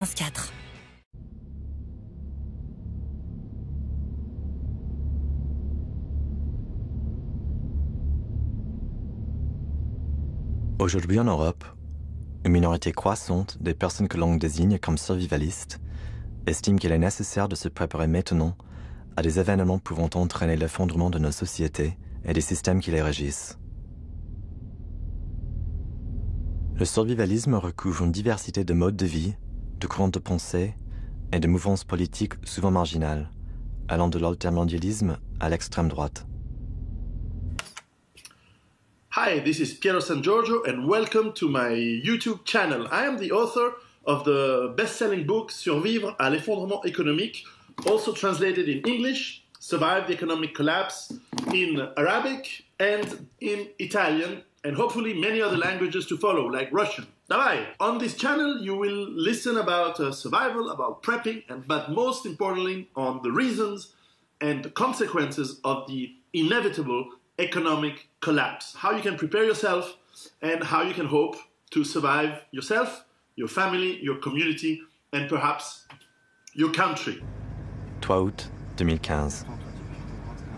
4. Aujourd'hui en Europe, une minorité croissante des personnes que l'on désigne comme survivalistes estime qu'il est nécessaire de se préparer maintenant à des événements pouvant entraîner l'effondrement de nos sociétés et des systèmes qui les régissent. Le survivalisme recouvre une diversité de modes de vie, de courants de pensée et de mouvances politiques souvent marginales, allant de l'altermondialisme à l'extrême droite. Hi, this is Piero San Giorgio and welcome to my YouTube channel. I am the author of the best-selling book Survivre à l'effondrement économique, also translated in English, Survive the Economic Collapse, in Arabic and in Italian, and hopefully many other languages to follow, like Russian. Давай! On this channel you will listen about survival, about prepping, but most importantly on the reasons and the consequences of the inevitable economic collapse. How you can prepare yourself and how you can hope to survive yourself, your family, your community, and perhaps your country. 3 août 2015.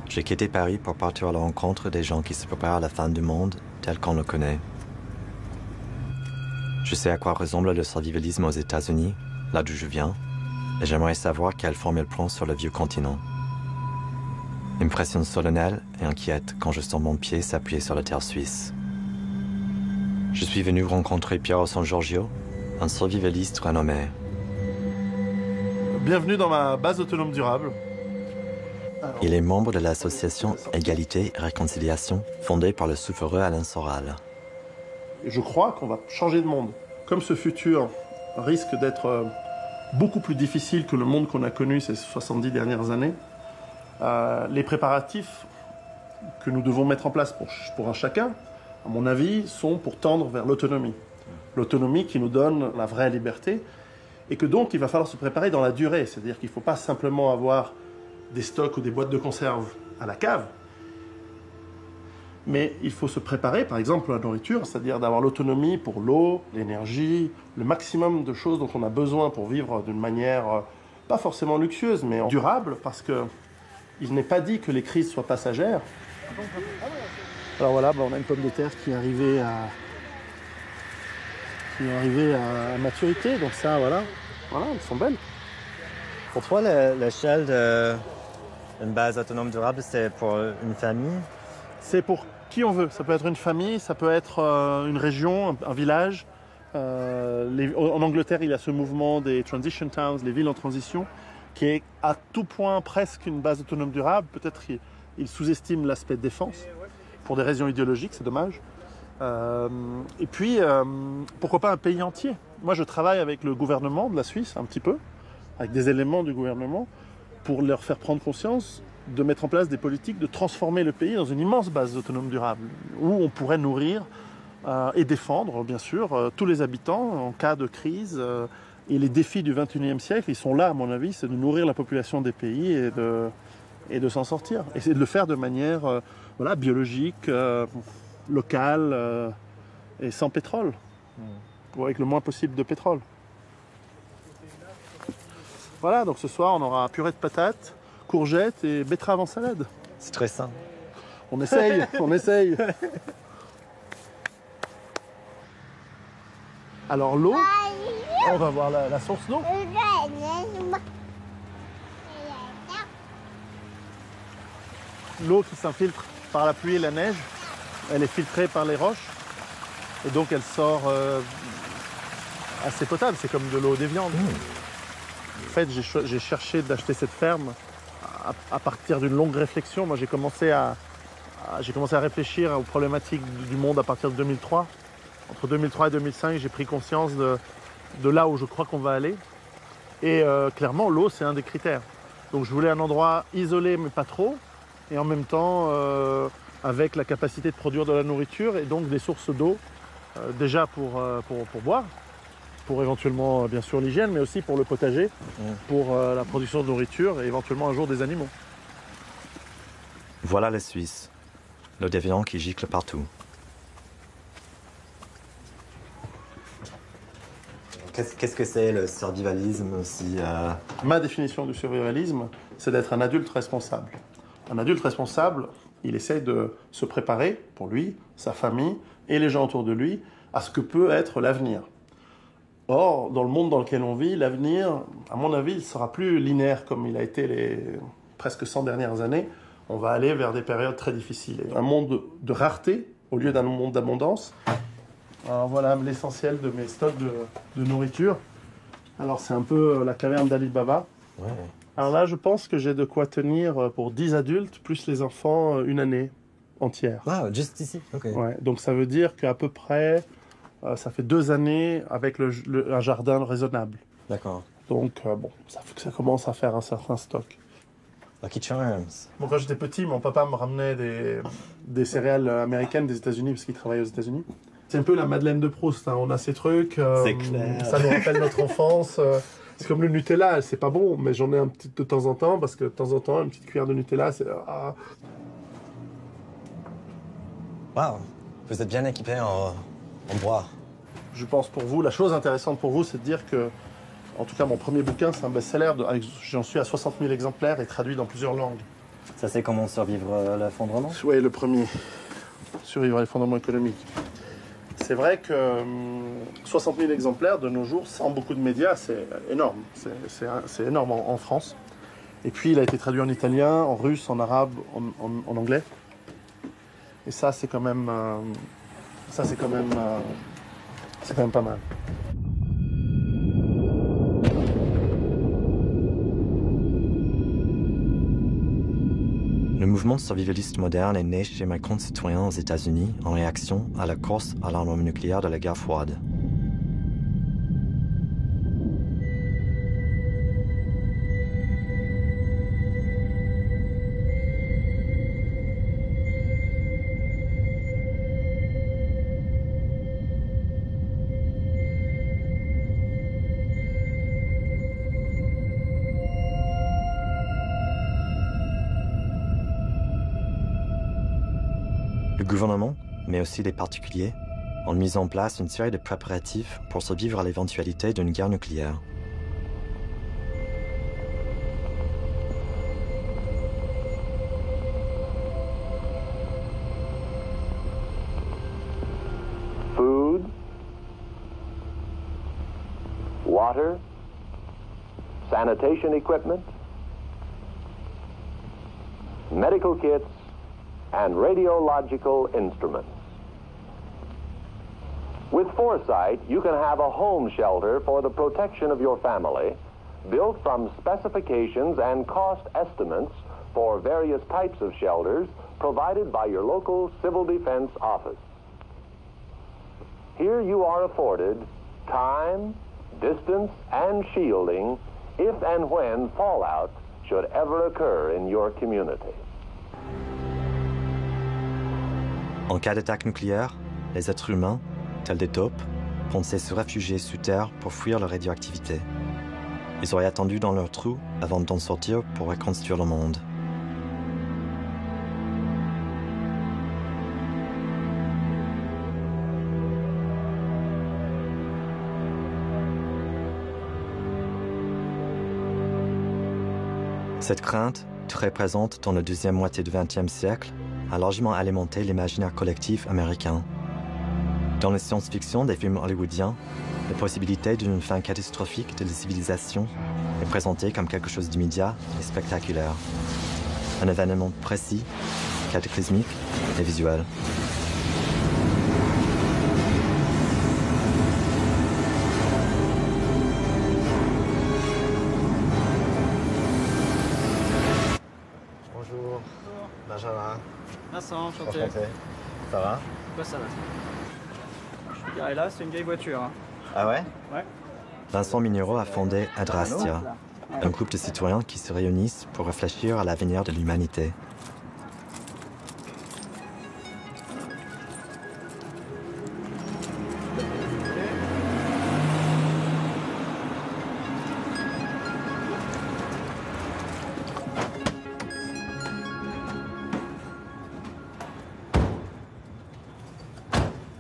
J'ai quitté Paris pour partir à la rencontre des gens qui se préparent à la fin du monde tel qu'on le connaît. Je sais à quoi ressemble le survivalisme aux États-Unis, là d'où je viens, et j'aimerais savoir quelle forme il prend sur le vieux continent. Impression solennelle et inquiète quand je sens mon pied s'appuyer sur la terre suisse. Je suis venu rencontrer Piero San Giorgio, un survivaliste renommé. Bienvenue dans ma base autonome durable. Il est membre de l'association Égalité et Réconciliation, fondée par le souffreux Alain Soral. Je crois qu'on va changer de monde. Comme ce futur risque d'être beaucoup plus difficile que le monde qu'on a connu ces 70 dernières années, les préparatifs que nous devons mettre en place pour un chacun, à mon avis, sont pour tendre vers l'autonomie. L'autonomie qui nous donne la vraie liberté et que donc il va falloir se préparer dans la durée. C'est-à-dire qu'il ne faut pas simplement avoir des stocks ou des boîtes de conserve à la cave, mais il faut se préparer, par exemple, à la nourriture, c'est-à-dire d'avoir l'autonomie pour l'eau, l'énergie, le maximum de choses dont on a besoin pour vivre d'une manière pas forcément luxueuse, mais durable, parce que il n'est pas dit que les crises soient passagères. Alors voilà, on a une pomme de terre qui est arrivée à maturité, donc ça, voilà, elles sont belles. Pour toi, l'échelle d'une base autonome durable, c'est pour une famille? C'est pour qui on veut. Ça peut être une famille, ça peut être une région, un village. En Angleterre, il y a ce mouvement des transition towns, les villes en transition, qui est à tout point presque une base autonome durable. Peut-être qu'il sous-estime l'aspect défense, pour des raisons idéologiques, c'est dommage. Et puis, pourquoi pas un pays entier? Moi, je travaille avec le gouvernement de la Suisse, un petit peu, avec des éléments du gouvernement, pour leur faire prendre conscience de mettre en place des politiques, de transformer le pays dans une immense base autonome durable, où on pourrait nourrir et défendre, bien sûr, tous les habitants en cas de crise. Et les défis du XXIe siècle, ils sont là, à mon avis, c'est de nourrir la population des pays et de s'en sortir. Et c'est de le faire de manière biologique, locale et sans pétrole, ou avec le moins possible de pétrole. Voilà, donc ce soir, on aura purée de patates, courgettes et betteraves en salade. C'est très sain. On essaye, on essaye. Alors l'eau, on va voir la source d'eau. L'eau qui s'infiltre par la pluie et la neige, elle est filtrée par les roches et donc elle sort assez potable. C'est comme de l'eau des viandes. En fait, j'ai cherché d'acheter cette ferme à partir d'une longue réflexion. Moi, j'ai commencé à réfléchir aux problématiques du monde à partir de 2003. Entre 2003 et 2005, j'ai pris conscience de là où je crois qu'on va aller. Et clairement, l'eau, c'est un des critères. Donc, je voulais un endroit isolé, mais pas trop, et en même temps avec la capacité de produire de la nourriture et donc des sources d'eau, déjà pour boire, pour éventuellement, bien sûr, l'hygiène, mais aussi pour le potager, pour la production de nourriture et éventuellement un jour des animaux. Voilà les Suisses, l'eau des viandes qui gicle partout. Ok. Qu'est-ce que c'est le survivalisme aussi Ma définition du survivalisme, c'est d'être un adulte responsable. Un adulte responsable, il essaie de se préparer, pour lui, sa famille et les gens autour de lui, à ce que peut être l'avenir. Or, dans le monde dans lequel on vit, l'avenir, à mon avis, il ne sera plus linéaire comme il a été les presque 100 dernières années. On va aller vers des périodes très difficiles. Un monde de rareté au lieu d'un monde d'abondance. Alors voilà l'essentiel de mes stocks de nourriture. Alors c'est un peu la caverne d'Ali Baba. Ouais. Alors là, je pense que j'ai de quoi tenir pour 10 adultes, plus les enfants, une année entière. Ah, juste ici, ok. Ouais, donc ça veut dire qu'à peu près, ça fait 2 années avec un jardin raisonnable. D'accord. Donc bon, ça fait que ça commence à faire un certain stock. Lucky Charms. Bon, quand j'étais petit, mon papa me ramenait des céréales américaines des États-Unis parce qu'il travaillait aux États-Unis. C'est un peu la Madeleine de Proust, hein. On a ces trucs, C'est clair. ça nous rappelle notre enfance. C'est comme le Nutella, c'est pas bon, mais j'en ai un petit de temps en temps parce que de temps en temps, une petite cuillère de Nutella, c'est... Ah. Waouh, vous êtes bien équipé en bois. Je pense pour vous, la chose intéressante pour vous, c'est de dire que, en tout cas, mon premier bouquin, c'est un best-seller. J'en suis à 60 000 exemplaires et traduit dans plusieurs langues. Ça, c'est comment survivre l'effondrement? Oui, le premier. Survivre à l'effondrement économique. C'est vrai que 60 000 exemplaires de nos jours, sans beaucoup de médias, c'est énorme. C'est énorme en France. Et puis, il a été traduit en italien, en russe, en arabe, en anglais. Et ça, c'est quand même... c'est quand même pas mal. Le mouvement survivaliste moderne est né chez mes concitoyens aux États-Unis en réaction à la course à l'arme nucléaire de la guerre froide. Le gouvernement, mais aussi les particuliers, ont mis en place une série de préparatifs pour survivre à l'éventualité d'une guerre nucléaire. Food, water, sanitation equipment, medical kits, and radiological instruments. With foresight, you can have a home shelter for the protection of your family, built from specifications and cost estimates for various types of shelters provided by your local civil defense office. Here you are afforded time, distance, and shielding if and when fallout should ever occur in your community. En cas d'attaque nucléaire, les êtres humains, tels des taupes, pensaient se réfugier sous terre pour fuir la radioactivité. Ils auraient attendu dans leur trou avant d'en sortir pour reconstruire le monde. Cette crainte, très présente dans la deuxième moitié du XXe siècle, a largement alimenté l'imaginaire collectif américain. Dans les science-fiction des films hollywoodiens, la possibilité d'une fin catastrophique de la civilisation est présentée comme quelque chose d'immédiat et spectaculaire. Un événement précis, cataclysmique et visuel. Bonjour. Benjamin. Vincent, enchanté. Enchanté. Ça va? Quoi ça va? Je te dirais là, c'est une vieille voiture. Hein. Ah ouais? Ouais. Vincent Mignero a fondé Adrastia, un groupe de citoyens qui se réunissent pour réfléchir à l'avenir de l'humanité.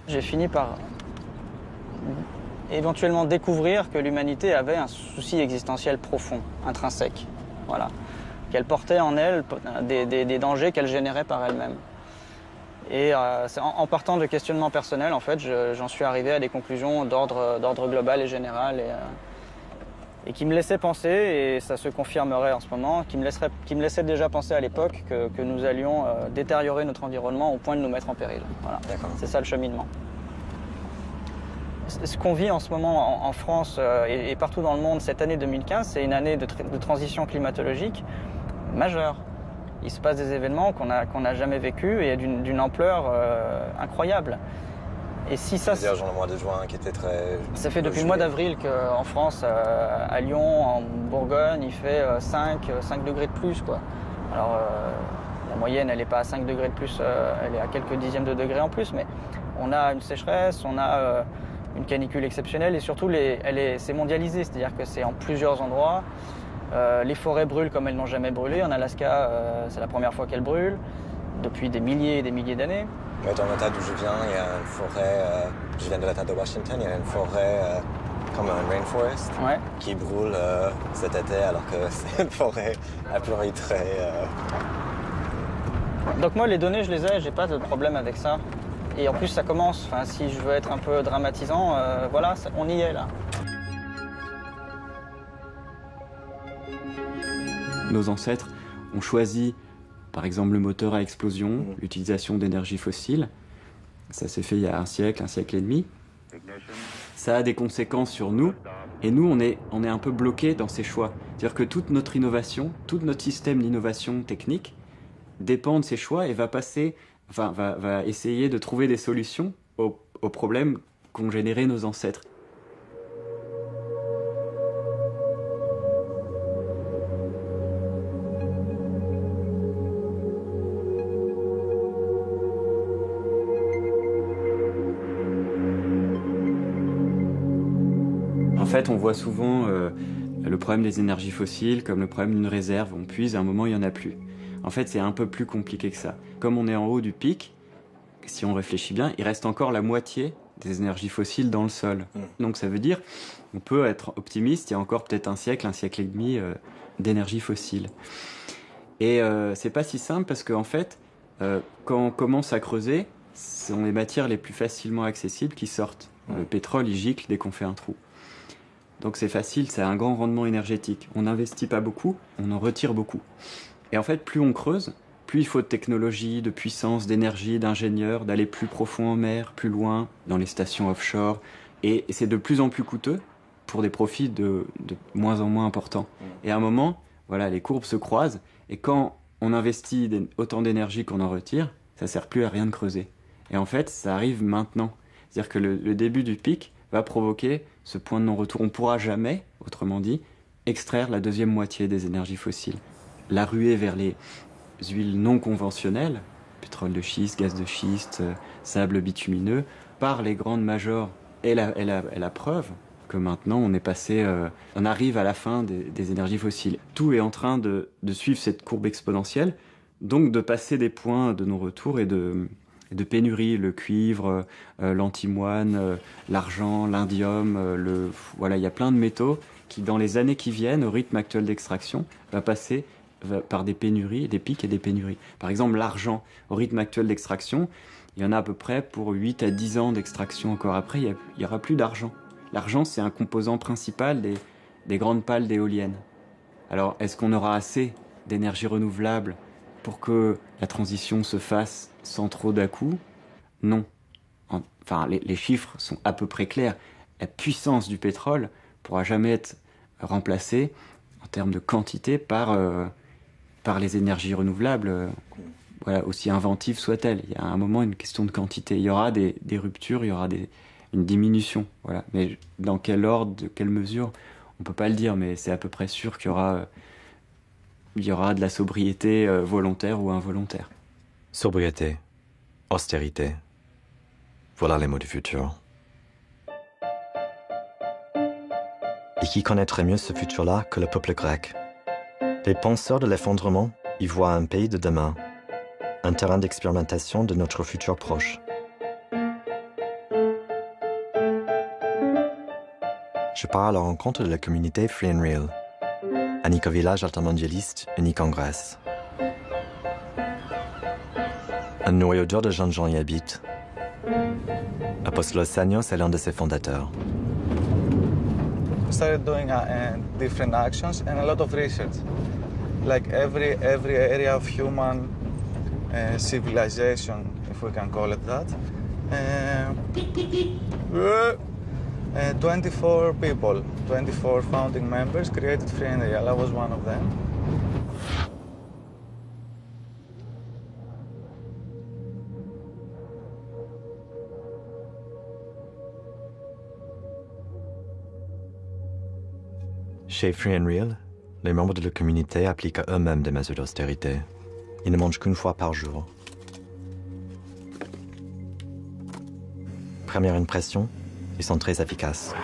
J'ai fini par éventuellement découvrir que l'humanité avait un souci existentiel profond, intrinsèque. Voilà. Qu'elle portait en elle des dangers qu'elle générait par elle-même. Et en partant de questionnements personnels, en fait, j'en suis arrivé à des conclusions d'ordre global et général et qui me laissaient penser, et ça se confirmerait en ce moment, qui me laissait déjà penser à l'époque que nous allions détériorer notre environnement au point de nous mettre en péril. Voilà. C'est ça le cheminement. Ce qu'on vit en ce moment en France et partout dans le monde, cette année 2015, c'est une année de transition climatologique majeure. Il se passe des événements qu'on n'a jamais vécus et d'une ampleur incroyable. Et si ça, c'est-à-dire genre le mois de juin qui était très... Ça fait depuis le mois d'avril qu'en France, à Lyon, en Bourgogne, il fait 5 degrés de plus, quoi. Alors la moyenne, elle n'est pas à 5 degrés de plus, elle est à quelques dixièmes de degrés en plus, mais on a une sécheresse, on a une canicule exceptionnelle et surtout c'est mondialisé, c'est-à-dire que c'est en plusieurs endroits. Les forêts brûlent comme elles n'ont jamais brûlé. En Alaska, c'est la première fois qu'elles brûlent, depuis des milliers et des milliers d'années. Ouais, dans l'État d'où je viens, il y a une forêt, je viens de l'État de Washington, il y a une forêt comme un rainforest qui brûle cet été alors que c'est une forêt à pleurer très... Donc moi les données je les ai, j'ai pas de problème avec ça. Et en plus ça commence, enfin, si je veux être un peu dramatisant, voilà, on y est là. Nos ancêtres ont choisi, par exemple, le moteur à explosion, l'utilisation d'énergie fossile. Ça s'est fait il y a un siècle et demi. Ça a des conséquences sur nous, et nous, on est un peu bloqués dans ces choix. C'est-à-dire que toute notre innovation, tout notre système d'innovation technique dépend de ces choix et va essayer de trouver des solutions aux problèmes qu'ont générés nos ancêtres. En fait, on voit souvent le problème des énergies fossiles comme le problème d'une réserve. On puise, à un moment, il n'y en a plus. En fait, c'est un peu plus compliqué que ça. Comme on est en haut du pic, si on réfléchit bien, il reste encore la moitié des énergies fossiles dans le sol. Donc ça veut dire on peut être optimiste, il y a encore peut-être un siècle et demi d'énergie fossile. Et c'est pas si simple parce qu'en fait, quand on commence à creuser, ce sont les matières les plus facilement accessibles qui sortent. Le pétrole, il gicle dès qu'on fait un trou. Donc c'est facile, c'est un grand rendement énergétique. On n'investit pas beaucoup, on en retire beaucoup. Et en fait, plus on creuse, plus il faut de technologie, de puissance, d'énergie, d'ingénieurs, d'aller plus profond en mer, plus loin, dans les stations offshore. Et c'est de plus en plus coûteux pour des profits de moins en moins importants. Et à un moment, voilà, les courbes se croisent. Et quand on investit autant d'énergie qu'on en retire, ça ne sert plus à rien de creuser. Et en fait, ça arrive maintenant. C'est-à-dire que le début du pic va provoquer ce point de non-retour. On ne pourra jamais, autrement dit, extraire la deuxième moitié des énergies fossiles. La ruée vers les huiles non conventionnelles, pétrole de schiste, gaz de schiste, sable bitumineux, par les grandes majors est la preuve que maintenant on arrive à la fin des énergies fossiles. Tout est en train de suivre cette courbe exponentielle, donc de passer des points de non-retour et de pénurie, le cuivre, l'antimoine, l'argent, l'indium, voilà, il y a plein de métaux qui, dans les années qui viennent, au rythme actuel d'extraction, va passer par des pénuries, des pics et des pénuries. Par exemple, l'argent, au rythme actuel d'extraction, il y en a à peu près pour 8 à 10 ans d'extraction encore après, il n'y aura plus d'argent. L'argent, c'est un composant principal des grandes pales d'éoliennes. Alors, est-ce qu'on aura assez d'énergie renouvelable pour que la transition se fasse sans trop d'à-coups? Non. Enfin, les chiffres sont à peu près clairs. La puissance du pétrole ne pourra jamais être remplacée en termes de quantité par les énergies renouvelables, voilà, aussi inventives soient-elles. Il y a à un moment une question de quantité. Il y aura des ruptures, il y aura une diminution. Voilà. Mais dans quel ordre, de quelle mesure, on ne peut pas le dire, mais c'est à peu près sûr qu'il y aura de la sobriété volontaire ou involontaire. Sobriété, austérité, voilà les mots du futur. Et qui connaîtrait mieux ce futur-là que le peuple grec? Les penseurs de l'effondrement y voient un pays de demain, un terrain d'expérimentation de notre futur proche. Je pars à la rencontre de la communauté Free and Real, un éco-village altermondialiste unique en Grèce. Un noyau dur de jeunes gens y habitent. Apostolos Sanios est l'un de ses fondateurs. We started doing different actions and a lot of research. Like every area of human civilization, if we can call it that. 24 people, 24 founding members created Free and Real. I was one of them. Chez Free and Real, les membres de la communauté appliquent à eux-mêmes des mesures d'austérité. Ils ne mangent qu'une fois par jour. Première impression, ils sont très efficaces.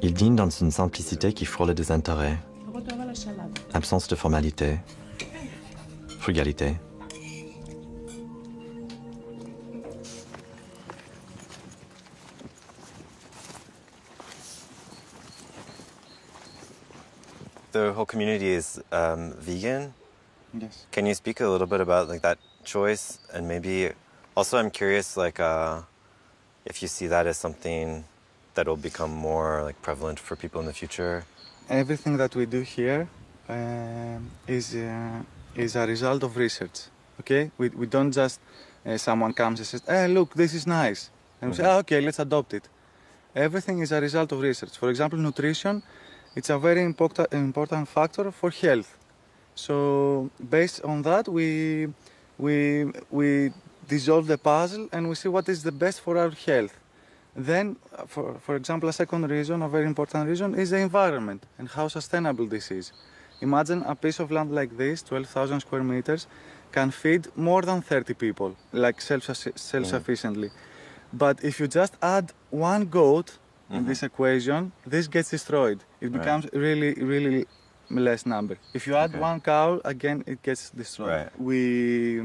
Ils dînent dans une simplicité qui frôle le désintérêt. Absence de formalité. Frugalité. The whole community is vegan. Yes. Can you speak a little bit about like that choice, and maybe also I'm curious like if you see that as something that will become more like prevalent for people in the future? Everything that we do here is a result of research. Okay, we don't just someone comes and says, "Hey, look, this is nice," and we say, "Oh, okay, let's adopt it." Everything is a result of research. For example, nutrition, it's a very important factor for health. So based on that, we dissolve the puzzle and we see what is the best for our health. Then, for example, a second reason, a very important reason, is the environment and how sustainable this is. Imagine a piece of land like this, 12,000 square meters, can feed more than 30 people, like self-sufficiently. But if you just add one goat in this equation, this gets destroyed. It becomes really less number. If you add one cow, again, it gets destroyed. Right. We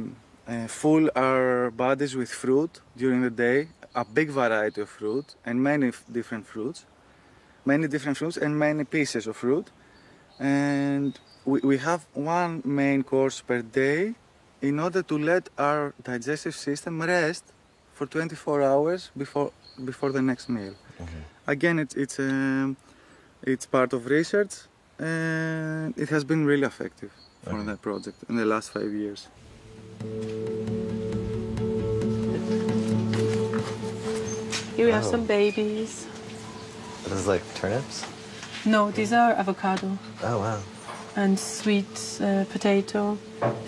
fill our bodies with fruit during the day, a big variety of fruit and many different fruits and many pieces of fruit. And we have one main course per day in order to let our digestive system rest for 24 hours before the next meal. Again, it's part of research, and it has been really effective for that project in the last 5 years. Here we have some babies. This is like turnips? No, these are avocado. Oh, wow. And sweet potato.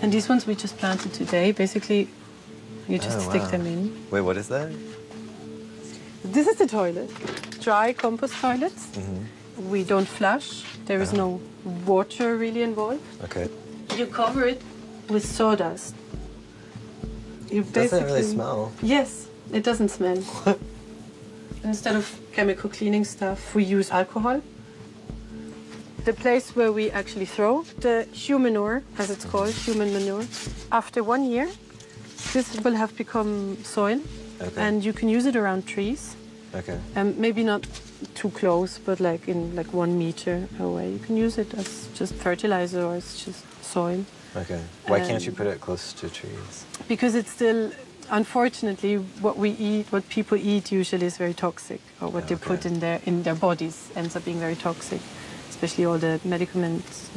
And these ones we just planted today. Basically, you just stick them in. Wait, what is that? This is the toilet. Dry compost toilets. We don't flush. There is no water really involved. Okay. You cover it with sawdust. It doesn't really smell. Yes, it doesn't smell. Instead of chemical cleaning stuff, we use alcohol. The place where we actually throw the humanure, as it's called, human manure, after 1 year, this will have become soil, and you can use it around trees. Okay. Maybe not too close, but like in 1 meter away. You can use it as just fertilizer or as just soil. Okay. Why can't you put it close to trees? Because it's still, unfortunately, what we eat, what people eat usually is very toxic, or what they put in their bodies ends up being very toxic, especially all the medicaments.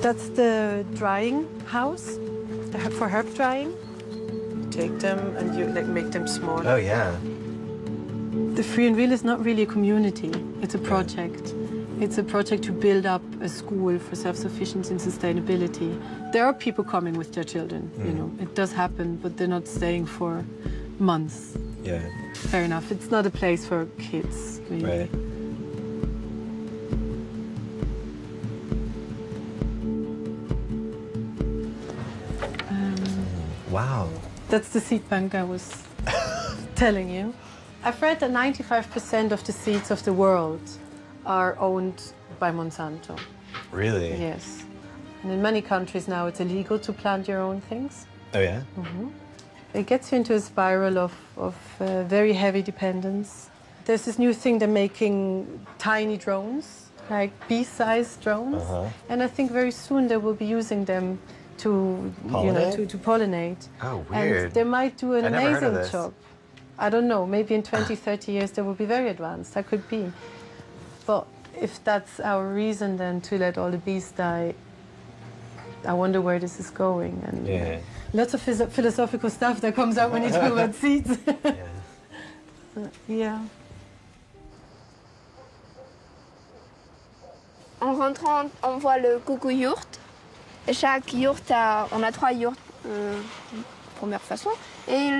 That's the drying house for herb drying. You take them and you make them smaller. Oh, yeah. The Free and Real is not really a community, it's a project. It's a project to build up a school for self-sufficiency and sustainability. There are people coming with their children, you know, it does happen, but they're not staying for months. Yeah. Fair enough, it's not a place for kids, really. Right. Wow. That's the seed bank I was telling you. I've read that 95% of the seeds of the world are owned by Monsanto. Really? Yes. And in many countries now it's illegal to plant your own things. Oh yeah? It gets you into a spiral of very heavy dependence. There's this new thing, they're making tiny drones, like bee-sized drones. And I think very soon they will be using them to pollinate? to pollinate. Oh, weird. And they might do an I never heard of amazing this. job. I don't know, maybe in 20, 30 years they will be very advanced. That could be. But if that's our reason then to let all the bees die, I wonder where this is going. And lots of philosophical stuff that comes out when you talk about seeds. Yeah. En rentrant, on voit le coucou yourte. Et chaque yourte, on a 3 yourtes, première façon. Et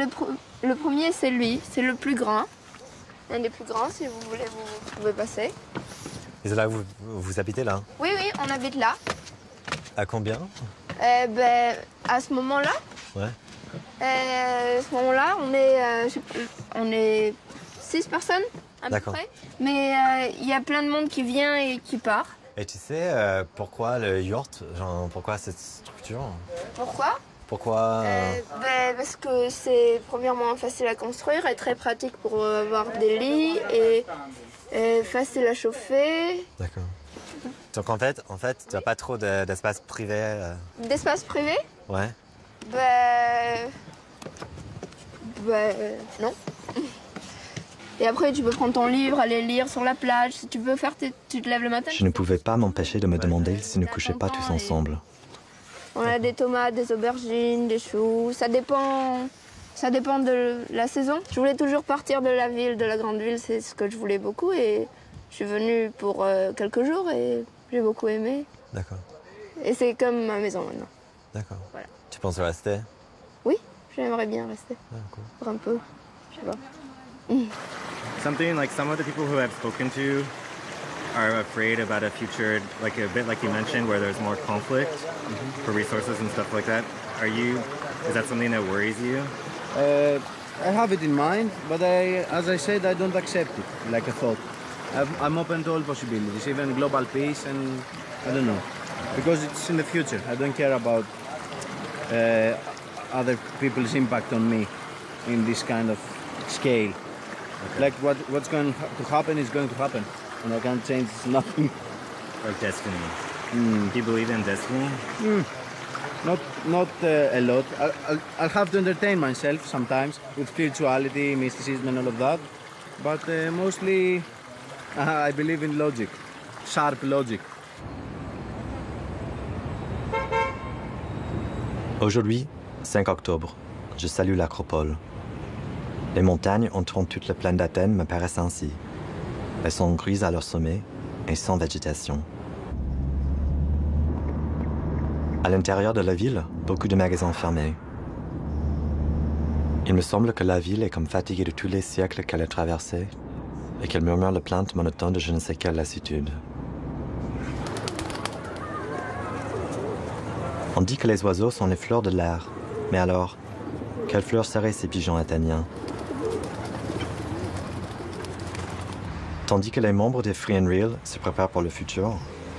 le premier, c'est lui, c'est le plus grand. Un des plus grands, si vous voulez, vous pouvez passer. Et c'est là où vous habitez là? Oui, oui, on habite là. À combien? À ce moment-là, Ouais. à ce moment-là, on est 6 personnes à peu près. Mais il y a plein de monde qui vient et qui part. Et tu sais pourquoi le yurt? Genre, pourquoi cette structure? Pourquoi? Pourquoi Parce que c'est premièrement facile à construire et très pratique pour avoir des lits et facile à chauffer. D'accord. Donc en fait, tu n'as pas trop d'espace privé. D'espace privé? Ouais. Non. Et après, tu peux prendre ton livre, aller lire sur la plage. Si tu veux faire, tu te lèves le matin. Je ne pouvais pas m'empêcher de me demander s'ils ne couchaient pas tous ensemble. On a des tomates, des aubergines, des choux. Ça dépend de la saison. Je voulais toujours partir de la ville, de la grande ville. C'est ce que je voulais beaucoup. Et je suis venue pour quelques jours et j'ai beaucoup aimé. D'accord. Et c'est comme ma maison maintenant. D'accord. Voilà. Tu penses rester? Oui, j'aimerais bien rester. Cool. Pour un peu. Je sais pas. Something like some of the people who I've spoken to are afraid about a future, like a bit like you mentioned, where there's more conflict for resources and stuff like that. Is that something that worries you? I have it in mind, but as I said, I don't accept it like a thought. I'm open to all possibilities, even global peace, and I don't know, because it's in the future. I don't care about other people's impact on me in this kind of scale. Okay. Like what's going to happen is going to happen, and I can't change nothing. Or destiny. Do you believe in destiny? Not a lot. I'll have to entertain myself sometimes with spirituality, mysticism, and all of that. But mostly, I believe in logic, sharp logic. Aujourd'hui, 5 octobre, je salue l'Acropole. Les montagnes entourant toute la plaine d'Athènes me paraissent ainsi. Elles sont grises à leur sommet et sans végétation. À l'intérieur de la ville, beaucoup de magasins fermés. Il me semble que la ville est comme fatiguée de tous les siècles qu'elle a traversés et qu'elle murmure les plaintes monotones de je ne sais quelle lassitude. On dit que les oiseaux sont les fleurs de l'air. Mais alors, quelles fleurs seraient ces pigeons athéniens? Tandis que les membres des Free and Real se préparent pour le futur,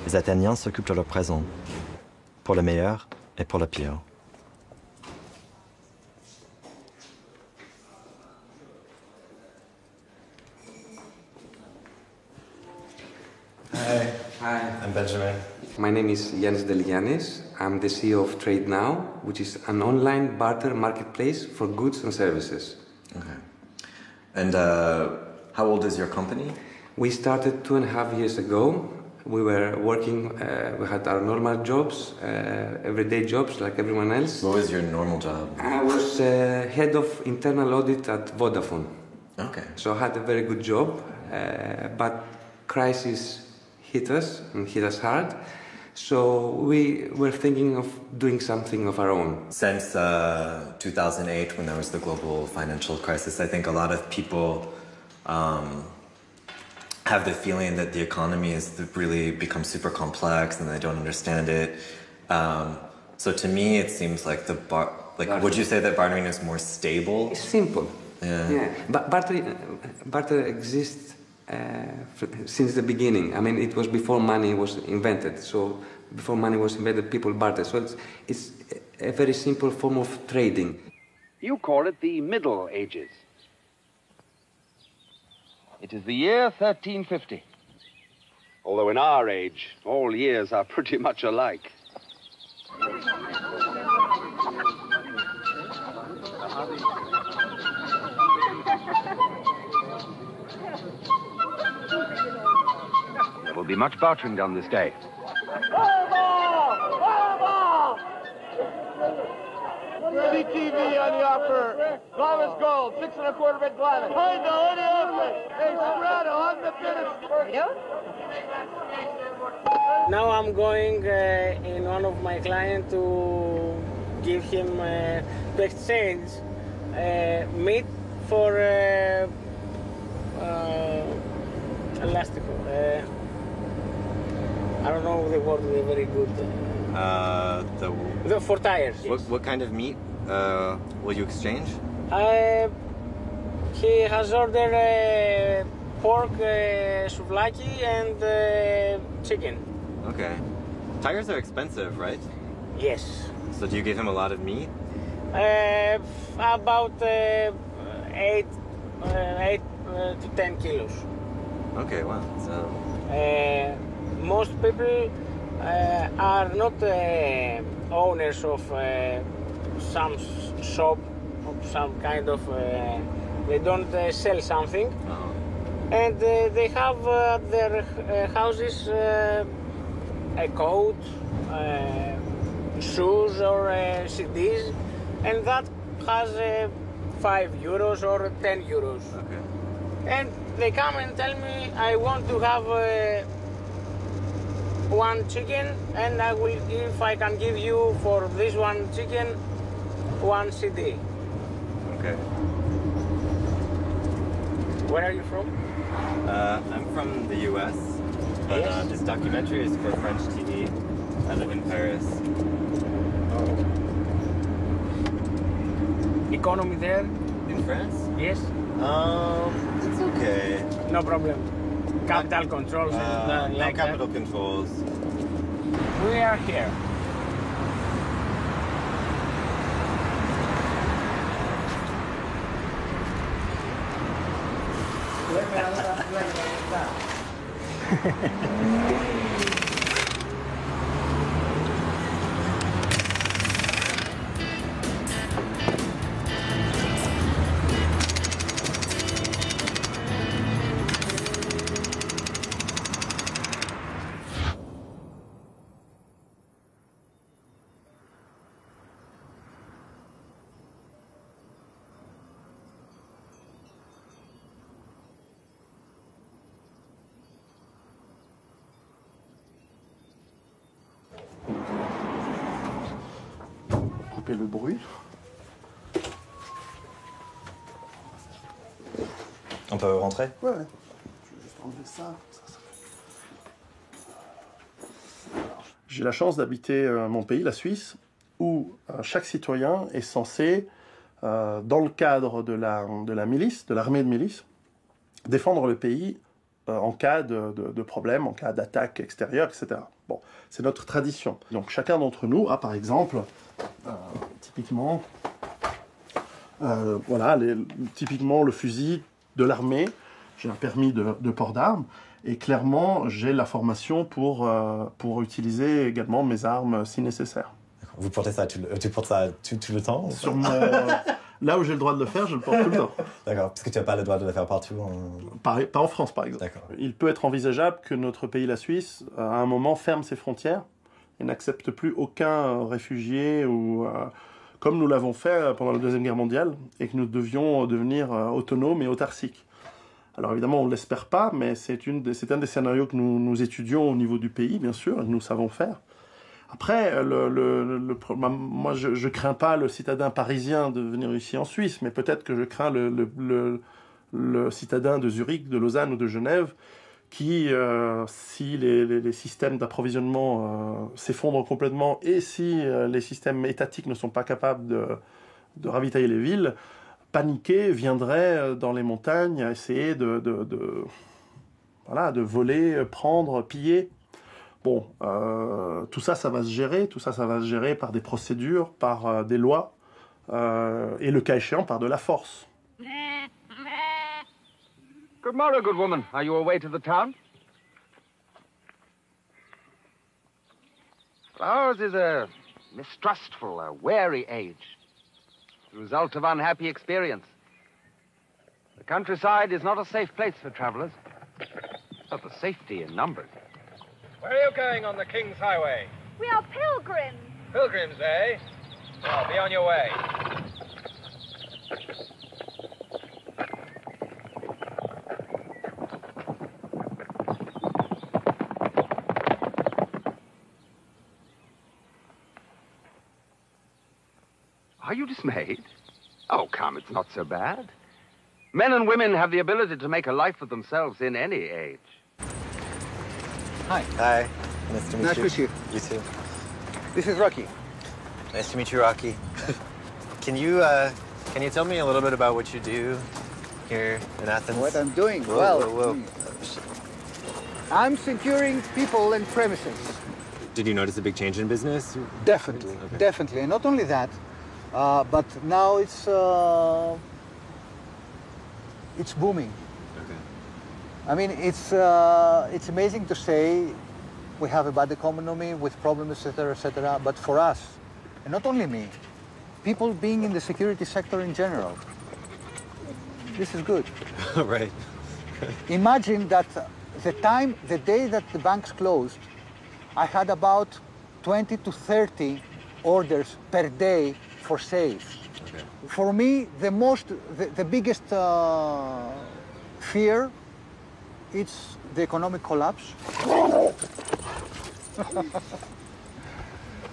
les Athéniens s'occupent de leur présent, pour le meilleur et pour le pire. Hi. Hi. I'm Benjamin. My name is Yanis Deligiannis. I'm the CEO of Trade Now, which is an online barter marketplace for goods and services. Okay. And how old is your company? We started 2.5 years ago. We were working, we had our normal jobs, everyday jobs like everyone else. What was your normal job? I was head of internal audit at Vodafone. Okay. So I had a very good job, but crisis hit us and hit us hard. So we were thinking of doing something of our own. Since 2008, when there was the global financial crisis, I think a lot of people have the feeling that the economy has really become super complex and they don't understand it. So to me, it seems like Like, would you say that bartering is more stable? It's simple. Yeah. But barter exists since the beginning. I mean, it was before money was invented. So before money was invented, people barter. So it's a very simple form of trading. You call it the Middle Ages. It is the year 1350. Although in our age, all years are pretty much alike. There will be much bartering done this day. CTV on the offer. Glavis Gold, 6 1/4 bit Glavis. Heindel on the offer. Hey, Sperano on the finish. Now I'm going in one of my clients to give him to exchange meat for elastico. I don't know the word. They're very good. For tires. Yes. What kind of meat will you exchange? He has ordered pork, souvlaki, and chicken. Okay. Tires are expensive, right? Yes. So do you give him a lot of meat? About 8 to 10 kilos. Okay, wow. So most people are not owners of some shop, of some kind of. They don't sell something, and they have their houses a coat, shoes, or CDs, and that has 5 euros or 10 euros. Okay. And they come and tell me, I want to have one chicken, and I will, if I can give you for this one chicken, 1 CD. Okay. Where are you from? I'm from the US, but this documentary is for French TV. I live in Paris. Economy there? In France? Yes. It's okay. No problem. Capital controls and like no capital controls. We are here. Couper le bruit. On peut rentrer? Ouais. Je vais juste enlever ça. J'ai la chance d'habiter mon pays, la Suisse, où chaque citoyen est censé, dans le cadre de la milice, de l'armée de milice, défendre le pays en cas de problème, en cas d'attaque extérieure, etc. Bon, c'est notre tradition. Donc chacun d'entre nous a par exemple, typiquement, typiquement le fusil de l'armée. J'ai un permis de port d'armes et clairement j'ai la formation pour utiliser également mes armes si nécessaire. Vous portez ça, tu portes ça tout le temps? Sur là où j'ai le droit de le faire, je le porte tout le temps. D'accord, parce que tu n'as pas le droit de le faire partout Pas en France, par exemple. Il peut être envisageable que notre pays, la Suisse, à un moment ferme ses frontières et n'accepte plus aucun réfugié, ou comme nous l'avons fait pendant la Deuxième Guerre mondiale, et que nous devions devenir autonomes et autarciques. Alors évidemment, on ne l'espère pas, mais c'est un des scénarios que nous étudions au niveau du pays, bien sûr, et que nous savons faire. Après, moi, je crains pas le citadin parisien de venir ici en Suisse, mais peut-être que je crains le citadin de Zurich, de Lausanne ou de Genève qui, si les systèmes d'approvisionnement s'effondrent complètement et si les systèmes étatiques ne sont pas capables de ravitailler les villes, paniqués, viendraient dans les montagnes à essayer de voler, prendre, piller. Bon, tout ça, ça va se gérer. Tout ça, ça va se gérer par des procédures, par des lois, et le cas échéant, par de la force. Good morrow, good woman. Are you away to the town? Ours is a mistrustful, a wary age. The result of unhappy experience. The countryside is not a safe place for travelers. But the safety in numbers. Where are you going on the King's Highway? We are pilgrims. Pilgrims, eh? Well, be on your way. Are you dismayed? Oh, come, it's not so bad. Men and women have the ability to make a life for themselves in any age. Hi. Hi. Nice to meet you. Nice to meet you. You too. This is Rocky. Nice to meet you, Rocky. Can you tell me a little bit about what you do here in Athens? What I'm doing? Whoa. I'm securing people and premises. Did you notice a big change in business? Definitely, okay. Definitely. And not only that, but now it's booming. Okay. I mean, it's amazing to say we have a bad economy with problems, etc., but for us, and not only me, people being in the security sector in general, this is good. Right. Imagine that the day that the banks closed, I had about 20 to 30 orders per day for safes. Okay. For me, the biggest fear, it's the economic collapse.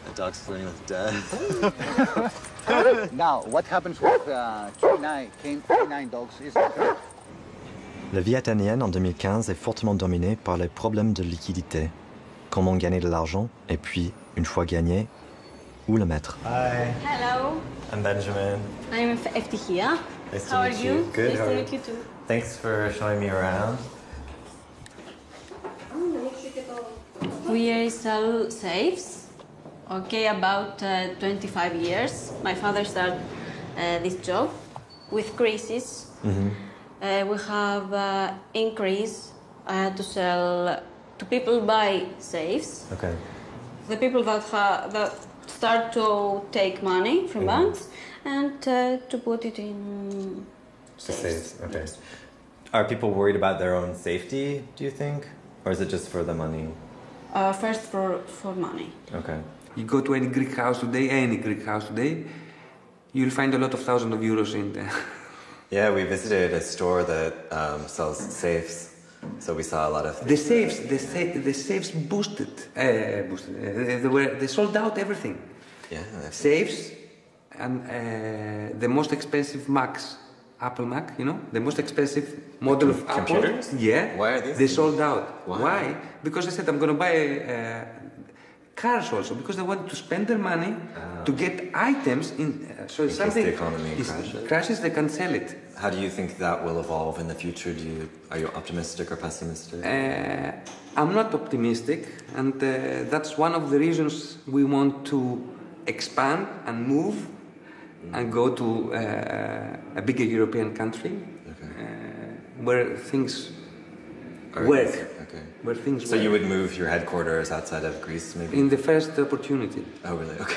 The dog's playing with death. Now, what happens with canine dogs is different. La vie athénienne en 2015 est fortement dominée par les problèmes de liquidité. Comment gagner de l'argent et puis, une fois gagné, où le mettre? Hi. Hello. I'm Benjamin. I'm Eftikhia. Nice to How meet are you. you? Good. Nice How to are you? meet you too. Thanks for showing me around. We sell safes. Okay, about 25 years. My father started this job with crisis. Mm-hmm. We have increase to sell to people buy safes. Okay. The people that start to take money from banks and to put it in safes. Okay. Are people worried about their own safety, do you think? Or is it just for the money? First for money. Okay. You go to any Greek house today, you'll find a lot of thousands of euros in there. Yeah, we visited a store that sells safes, so we saw a lot of the safes boosted. They sold out everything. Yeah. Safes and the most expensive Macs, Apple Mac, you know, the most expensive model of computers? Apple. Yeah. Why are these? They sold out. Why? Because they said I'm going to buy cars also, because they want to spend their money to get items in. So in something case the economy crashes, they can sell it. How do you think that will evolve in the future? Are you optimistic or pessimistic? I'm not optimistic, and that's one of the reasons we want to expand and move and go to a bigger European country where things work. Okay. Where things so work. you would move your headquarters outside of Greece, maybe? In the first opportunity. Oh, really? Okay.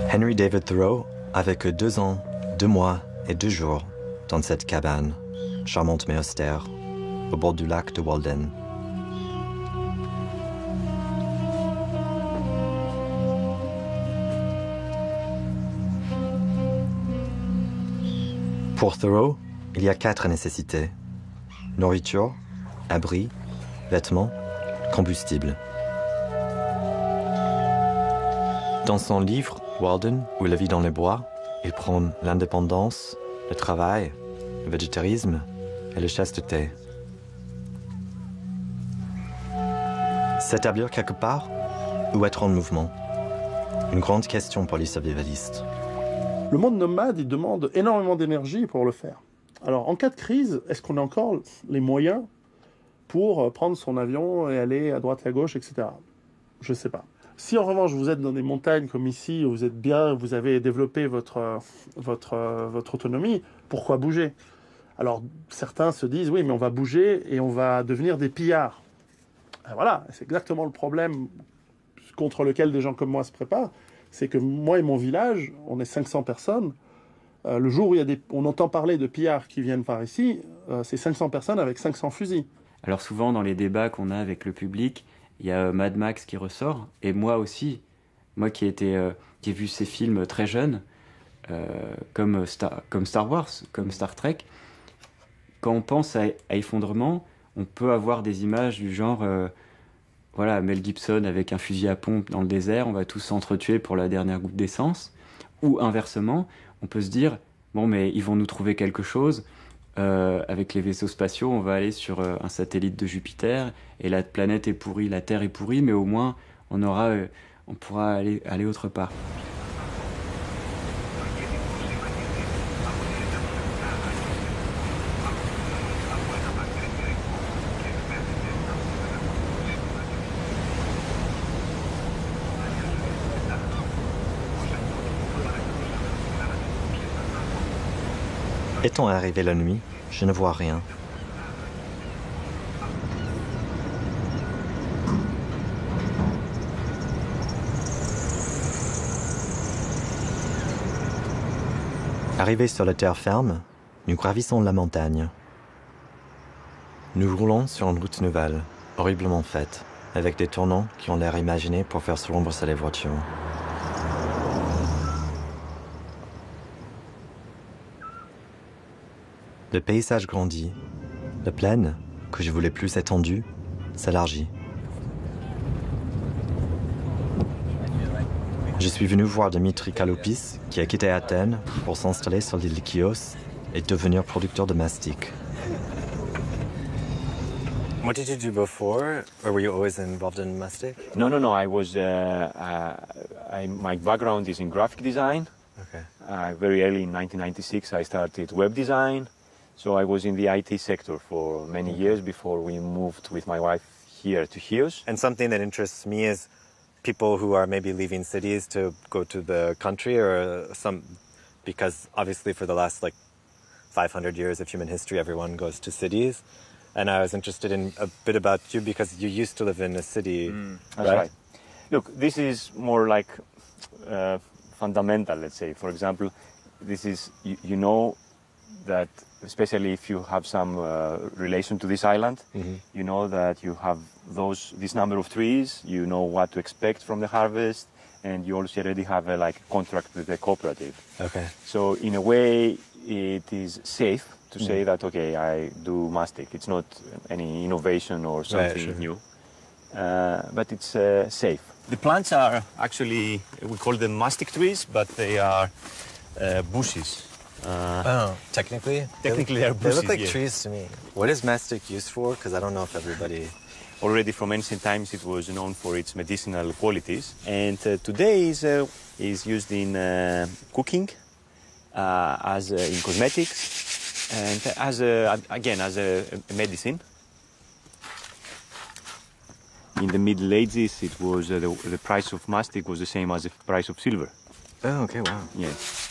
Henry David Thoreau avait que 2 ans, 2 mois et 2 jours dans cette cabane, charmante mais austère, au bord du lac de Walden. Pour Thoreau, il y a 4 nécessités: nourriture, abri, vêtements, combustible. Dans son livre Walden, où il vit dans les bois, il prône l'indépendance, le travail, le végétarisme et la chasteté. S'établir quelque part ou être en mouvement? Une grande question pour les survivalistes. Le monde nomade, il demande énormément d'énergie pour le faire. Alors, en cas de crise, est-ce qu'on a encore les moyens pour prendre son avion et aller à droite et à gauche, etc. Je ne sais pas. Si en revanche vous êtes dans des montagnes comme ici, où vous êtes bien, vous avez développé votre autonomie, pourquoi bouger? Alors certains se disent oui, mais on va bouger et on va devenir des pillards. Et voilà, c'est exactement le problème contre lequel des gens comme moi se préparent. C'est que moi et mon village, on est 500 personnes. Le jour où on entend parler de pillards qui viennent par ici, c'est 500 personnes avec 500 fusils. Alors souvent dans les débats qu'on a avec le public, il y a Mad Max qui ressort, et moi aussi, moi qui ai vu ces films très jeune, comme Star Wars, comme Star Trek, quand on pense à effondrement, on peut avoir des images du genre, voilà, Mel Gibson avec un fusil à pompe dans le désert, on va tous s'entretuer pour la dernière goutte d'essence, ou inversement, on peut se dire, bon mais ils vont nous trouver quelque chose, avec les vaisseaux spatiaux, on va aller sur un satellite de Jupiter et la planète est pourrie, la Terre est pourrie, mais au moins on pourra aller autre part. Étant arrivé la nuit, je ne vois rien. Arrivés sur la terre ferme, nous gravissons la montagne. Nous roulons sur une route nouvelle, horriblement faite, avec des tournants qui ont l'air imaginés pour faire sombre sur les voitures. Le paysage grandit. La plaine, que je voulais plus étendue, s'élargit. Je suis venu voir Dimitri Kalopis, qui a quitté Athènes pour s'installer sur l'île de Chios et devenir producteur de mastic. What did you do before, or were you always involved in mastic? No. I was. My background is in graphic design. Okay. Very early in 1996, I started web design. So I was in the IT sector for many years before we moved with my wife here to Chios. And something that interests me is people who are maybe leaving cities to go to the country, or because obviously for the last 500 years of human history, everyone goes to cities. And I was interested in a bit about you because you used to live in a city, That's right. Look, this is more like fundamental, let's say. For example, this is, you know that, especially if you have some relation to this island, you know that you have this number of trees, you know what to expect from the harvest, and you also already have a contract with the cooperative. Okay. So in a way, it is safe to say that, okay, I do mastic. It's not any innovation or something new, but it's safe. The plants are actually, we call them mastic trees, but they are bushes. Technically? Technically, they're bushes. They look like trees to me. What is mastic used for? Because I don't know if everybody... Already from ancient times, it was known for its medicinal qualities. And today is used in cooking, as in cosmetics, and as a medicine. In the Middle Ages, it was the price of mastic was the same as the price of silver. Oh, okay, wow. Yes.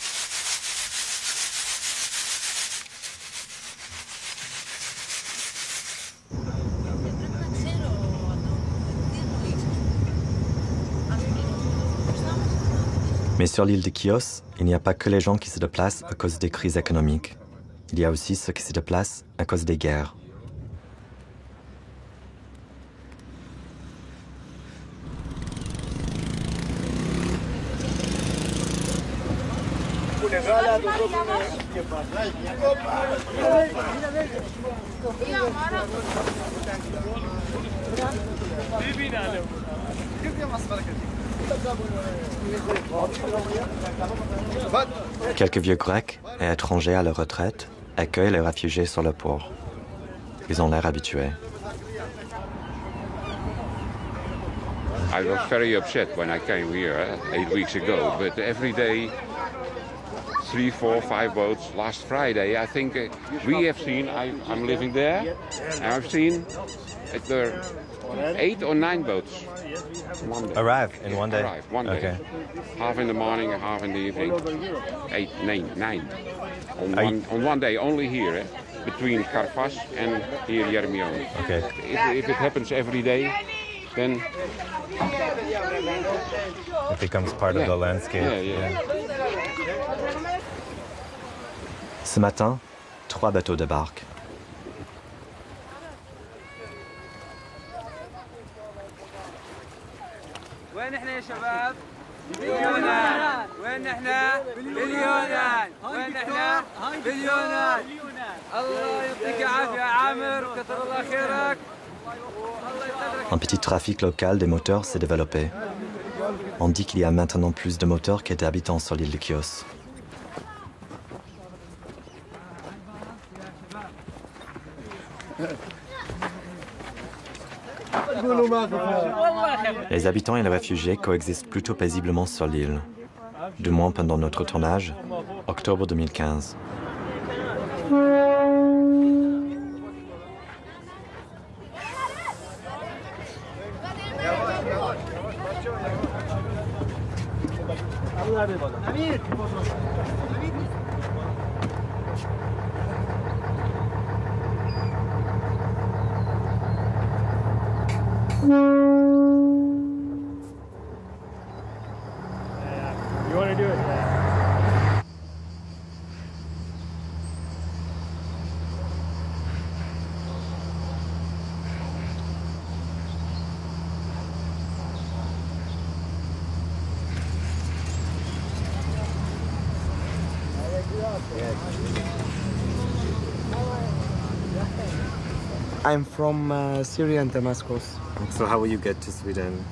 Mais sur l'île de Chios, il n'y a pas que les gens qui se déplacent à cause des crises économiques. Il y a aussi ceux qui se déplacent à cause des guerres. Quelques vieux Grecs et étrangers à la retraite accueillent les réfugiés sur le port. Ils ont l'air habitués. I was very upset when I came here 8 weeks ago, but every day 3, 4, 5 boats. Last Friday, I think we have seen, I'm living there, and I've seen there 8 or 9 boats. Arrive in one day? Arrive, one day. Okay. Half in the morning and half in the evening. 8, 9. On one day, only here, between Karfas and here Yermion. Okay. If it happens every day, then it becomes part of the landscape. Yeah. Ce matin, 3 bateaux débarquent. وين احنا يا شباب؟ باليونان. وين احنا؟ باليونان. وين احنا؟ باليونان. الله يعطيك العافية عامر وكثر الله خيرك. Un petit trafic local des moteurs s'est développé. On dit qu'il y a maintenant plus de moteurs que d'habitants sur l'île de Chios. Les habitants et les réfugiés coexistent plutôt paisiblement sur l'île. Du moins pendant notre tournage, octobre 2015. You want to do it? I'm from Syria and Damascus. So how will you get to Sweden?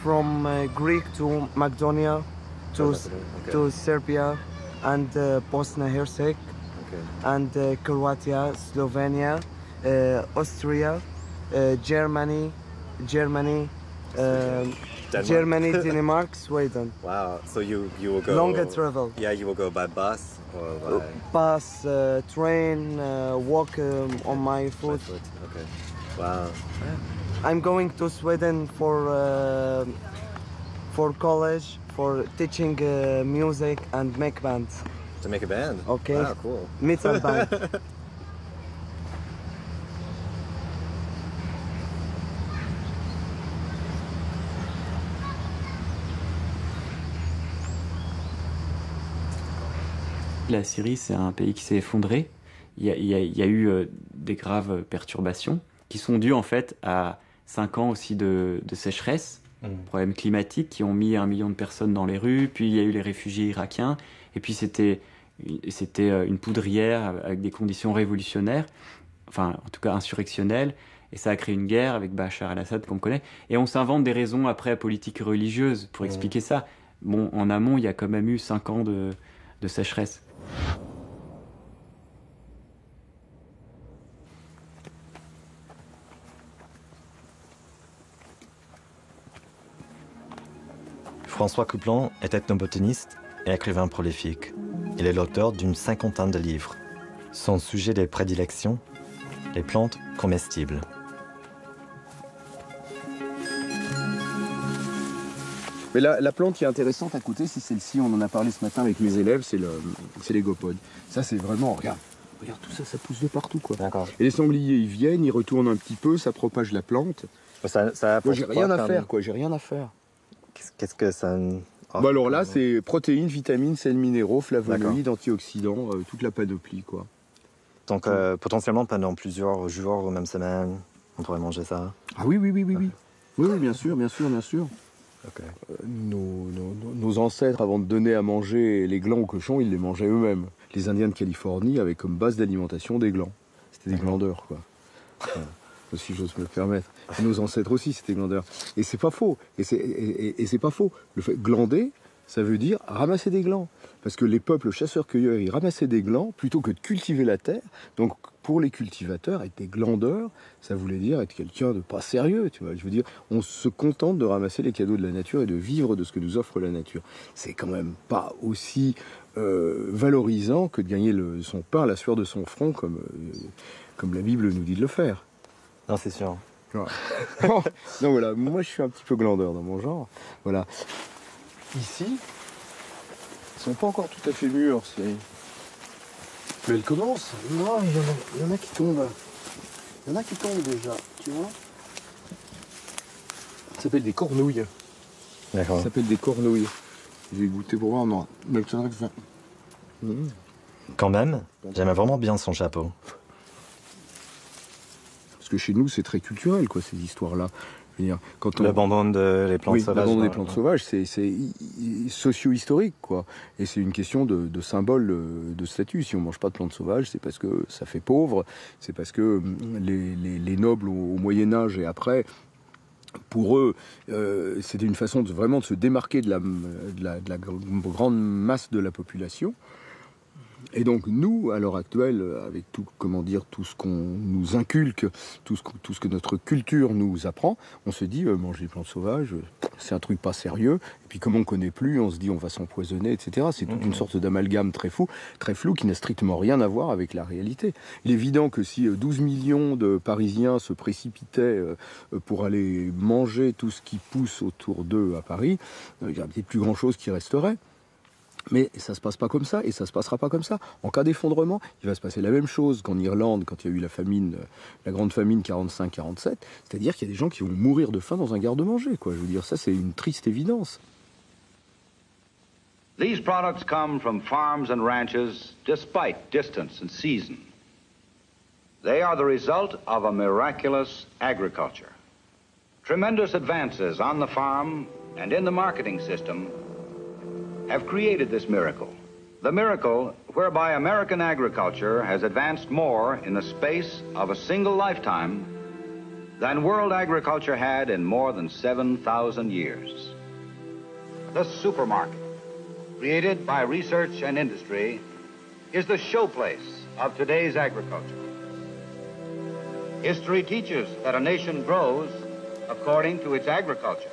From Greek to Macedonia, to to Serbia, and Bosnia Herzegovina, and Croatia, Slovenia, Austria, Germany, Denmark, Sweden. Wow, so you will go... Longer travel. Yeah, you will go by bus or by... Bus, train, walk on my foot. Okay, wow. I'm going to Sweden for college, for teaching music and make bands. To make a band? Okay. Wow, cool. Metal band. La Syrie, c'est un pays qui s'est effondré. Il y a eu des graves perturbations qui sont dues en fait à 5 ans aussi de sécheresse, problèmes climatiques qui ont mis 1 million de personnes dans les rues. Puis il y a eu les réfugiés irakiens. Et puis c'était une poudrière avec des conditions révolutionnaires, enfin en tout cas insurrectionnelles. Et ça a créé une guerre avec Bachar el-Assad qu'on connaît. Et on s'invente des raisons après politiques religieuses pour expliquer ça. Bon, en amont, il y a quand même eu 5 ans de sécheresse. François Couplan est ethnobotaniste et écrivain prolifique. Il est l'auteur d'une 50aine de livres. Son sujet de prédilection, les plantes comestibles. Mais la plante qui est intéressante à côté, c'est celle-ci, on en a parlé ce matin avec mes élèves, c'est l'égopode. Ça c'est vraiment, regarde tout ça, ça pousse de partout quoi. Et les sangliers ils viennent, ils retournent un petit peu, ça propage la plante. Moi j'ai rien à faire quoi, j'ai rien à faire. Qu'est-ce que ça... Bah alors là c'est protéines, vitamines, sels minéraux, flavonoïdes, antioxydants, toute la panoplie quoi. Donc potentiellement pendant plusieurs jours ou même semaines, on pourrait manger ça. Ah oui. Oui, bien sûr. Okay. Nos ancêtres, avant de donner à manger les glands aux cochons, ils les mangeaient eux-mêmes. Les Indiens de Californie avaient comme base d'alimentation des glands. C'était des glandeurs, quoi. si j'ose me le permettre. Et nos ancêtres aussi, c'était glandeurs. Et c'est pas faux. Et c'est pas faux. Le fait glander, ça veut dire ramasser des glands. Parce que les peuples chasseurs-cueilleurs, ils ramassaient des glands plutôt que de cultiver la terre. Donc, pour les cultivateurs, être des glandeurs, ça voulait dire être quelqu'un de pas sérieux, tu vois. Je veux dire, on se contente de ramasser les cadeaux de la nature et de vivre de ce que nous offre la nature. C'est quand même pas aussi valorisant que de gagner son pain à la sueur de son front, comme la Bible nous dit de le faire. Non, c'est sûr. Ouais. Donc voilà, moi je suis un petit peu glandeur dans mon genre. Voilà. Ici, ils sont pas encore tout à fait mûrs. Mais elles commencent. Non, il y en a qui tombent. Il y en a qui tombent déjà, tu vois. Ça s'appelle des cornouilles. D'accord. Ça s'appelle des cornouilles. J'ai goûté pour voir, non. Mais c'est vrai que ça... Quand même, j'aime vraiment bien son chapeau. Parce que chez nous, c'est très culturel, quoi, ces histoires-là. L'abandon des plantes sauvages. L'abandon des plantes sauvages, c'est socio-historique, quoi. Et c'est une question de symbole de statut. Si on ne mange pas de plantes sauvages, c'est parce que ça fait pauvre, c'est parce que les nobles au Moyen-Âge et après, pour eux, c'était une façon vraiment de se démarquer de la grande masse de la population. Et donc nous, à l'heure actuelle, avec tout ce qu'on nous inculque, tout ce que notre culture nous apprend, on se dit manger des plantes sauvages, c'est un truc pas sérieux. Et puis comme on connaît plus, on se dit on va s'empoisonner, etc. C'est toute une sorte d'amalgame très flou, qui n'a strictement rien à voir avec la réalité. Il est évident que si 12 millions de Parisiens se précipitaient pour aller manger tout ce qui pousse autour d'eux à Paris, il n'y a peut-être plus grand-chose qui resterait. Mais ça ne se passe pas comme ça, et ça ne se passera pas comme ça. En cas d'effondrement, il va se passer la même chose qu'en Irlande, quand il y a eu la grande famine 45-47, c'est-à-dire qu'il y a des gens qui vont mourir de faim dans un garde-manger, quoi. Je veux dire, ça c'est une triste évidence. These products come from farms and ranches despite distance and season. They are the result of a miraculous agriculture. Tremendous advances on the farm and in the marketing system have created this miracle. The miracle whereby American agriculture has advanced more in the space of a single lifetime than world agriculture had in more than 7,000 years. The supermarket, created by research and industry, is the showplace of today's agriculture. History teaches that a nation grows according to its agriculture.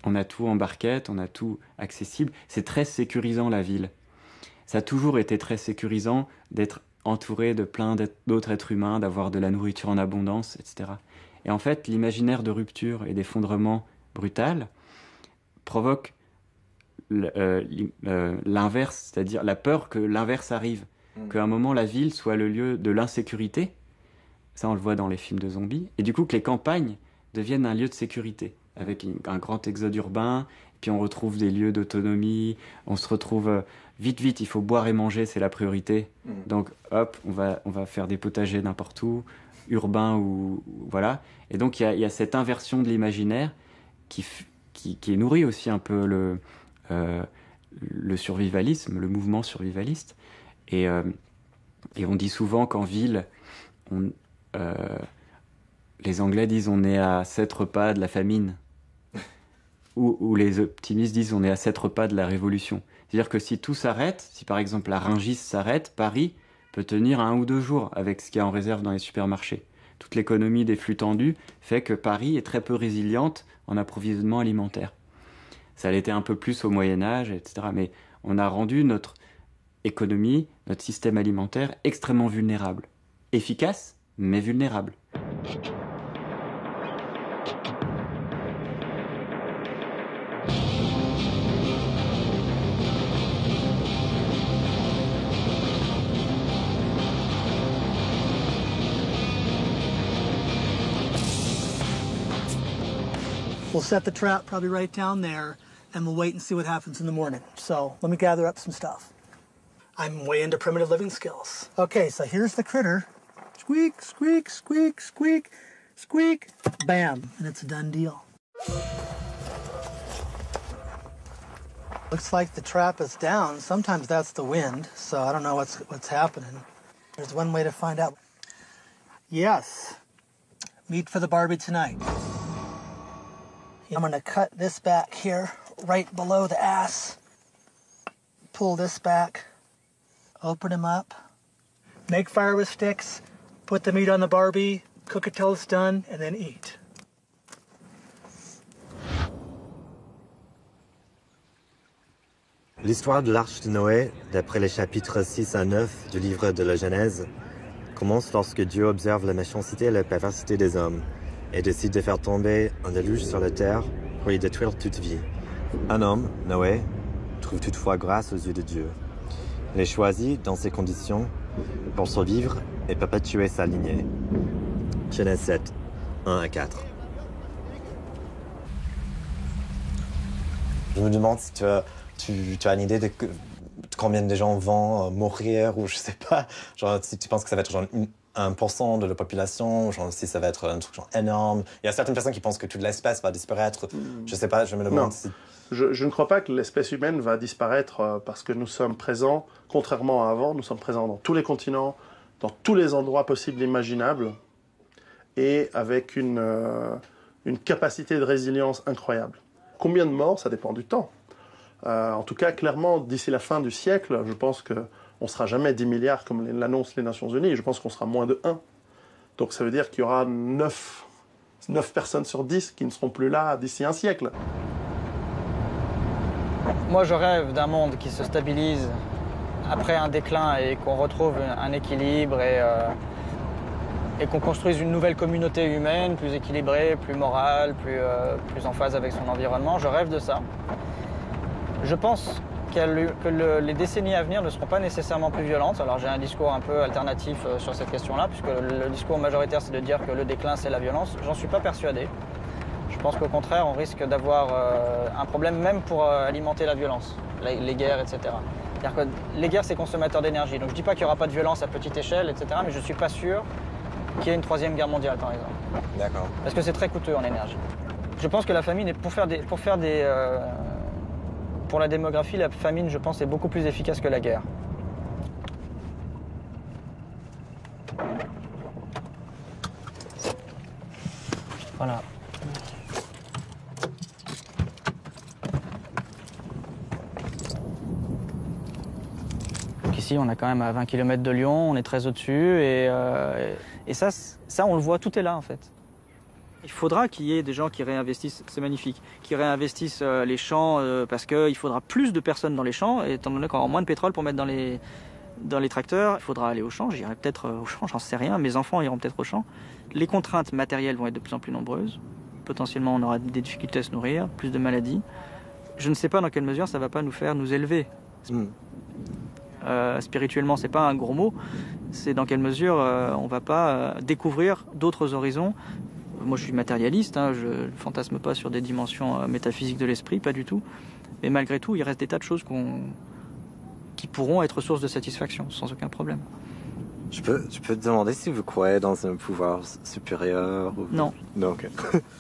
On a tout en barquette, on a tout accessible. C'est très sécurisant, la ville. Ça a toujours été très sécurisant d'être entouré de plein d'autres êtres humains, d'avoir de la nourriture en abondance, etc. Et en fait, l'imaginaire de rupture et d'effondrement brutal provoque l'inverse, c'est-à-dire la peur que l'inverse arrive, qu'à un moment la ville soit le lieu de l'insécurité. Ça, on le voit dans les films de zombies. Et du coup, que les campagnes deviennent un lieu de sécurité, avec un grand exode urbain, puis on retrouve des lieux d'autonomie, on se retrouve vite, il faut boire et manger, c'est la priorité. Donc hop, on va faire des potagers n'importe où, urbain ou voilà. Et donc il y a cette inversion de l'imaginaire qui nourrit aussi un peu le survivalisme, le mouvement survivaliste. Et on dit souvent qu'en ville, les Anglais disent on est à 7 repas de la famine. Ou les optimistes disent on est à 7 repas de la révolution. C'est-à-dire que si tout s'arrête, si par exemple la Rungis s'arrête, Paris peut tenir 1 ou 2 jours avec ce qu'il y a en réserve dans les supermarchés. Toute l'économie des flux tendus fait que Paris est très peu résiliente en approvisionnement alimentaire. Ça l'était un peu plus au Moyen-Âge, etc. Mais on a rendu notre économie, notre système alimentaire extrêmement vulnérable. Efficace, mais vulnérable. We'll set the trap probably right down there, and we'll wait and see what happens in the morning. So let me gather up some stuff. I'm way into primitive living skills. Okay, so here's the critter. Squeak, squeak, squeak, squeak, squeak, bam, and it's a done deal. Looks like the trap is down. Sometimes that's the wind, so I don't know what's happening. There's one way to find out. Yes, meat for the Barbie tonight. I'm gonna cut this back here, right below the ass. Pull this back, open him up, make fire with sticks, put the meat on the Barbie, cook it till it's done, and then eat. L'histoire de l'arche de Noé, d'après les chapitres 6 à 9 du livre de la Genèse, commence lorsque Dieu observe la méchanceté et la perversité des hommes et décide de faire tomber un déluge sur la terre pour y détruire toute vie. Un homme, Noé, trouve toutefois grâce aux yeux de Dieu. Il est choisi dans ces conditions pour survivre et perpétuer sa lignée. Genèse 7, 1 à 4. Je me demande si tu as une idée de combien de gens vont mourir, ou je sais pas, genre si tu penses que ça va être genre 1% de la population, genre si ça va être un truc genre énorme. Il y a certaines personnes qui pensent que toute l'espèce va disparaître. Je sais pas, je me demande si... Je ne crois pas que l'espèce humaine va disparaître parce que nous sommes présents, contrairement à avant, nous sommes présents dans tous les continents, dans tous les endroits possibles et imaginables, et avec une capacité de résilience incroyable. Combien de morts, ça dépend du temps. En tout cas, clairement, d'ici la fin du siècle, je pense qu'on ne sera jamais 10 milliards comme l'annoncent les Nations Unies. Je pense qu'on sera moins de 1. Donc ça veut dire qu'il y aura 9 personnes sur 10 qui ne seront plus là d'ici un siècle. Moi, je rêve d'un monde qui se stabilise après un déclin et qu'on retrouve un équilibre et qu'on construise une nouvelle communauté humaine plus équilibrée, plus morale, plus en phase avec son environnement. Je rêve de ça. Je pense que les décennies à venir ne seront pas nécessairement plus violentes. Alors j'ai un discours un peu alternatif sur cette question-là, puisque le discours majoritaire, c'est de dire que le déclin, c'est la violence. J'en suis pas persuadé. Je pense qu'au contraire, on risque d'avoir un problème même pour alimenter la violence, les guerres, etc. C'est-à-dire que les guerres, c'est consommateur d'énergie. Donc je dis pas qu'il n'y aura pas de violence à petite échelle, etc. Mais je suis pas sûr qu'il y ait une troisième guerre mondiale, par exemple. D'accord. Parce que c'est très coûteux en énergie. Je pense que la famine, pour la démographie, la famine, je pense, est beaucoup plus efficace que la guerre. Voilà. Donc ici, on est quand même à 20 km de Lyon, on est très au-dessus, et ça, on le voit, tout est là en fait. Il faudra qu'il y ait des gens qui réinvestissent, c'est magnifique, qui réinvestissent les champs parce qu'il faudra plus de personnes dans les champs, et étant donné qu'on aura moins de pétrole pour mettre dans les tracteurs, il faudra aller au champ, j'irai peut-être au champ, j'en sais rien, mes enfants iront peut-être au champ. Les contraintes matérielles vont être de plus en plus nombreuses, potentiellement on aura des difficultés à se nourrir, plus de maladies. Je ne sais pas dans quelle mesure ça ne va pas nous faire nous élever. Spirituellement, c'est pas un gros mot, c'est dans quelle mesure on ne va pas découvrir d'autres horizons. Moi, je suis matérialiste, hein, je ne fantasme pas sur des dimensions métaphysiques de l'esprit, pas du tout. Mais malgré tout, il reste des tas de choses qui pourront être source de satisfaction, sans aucun problème. Je peux te demander si vous croyez dans un pouvoir supérieur ou... Non. Non, ok.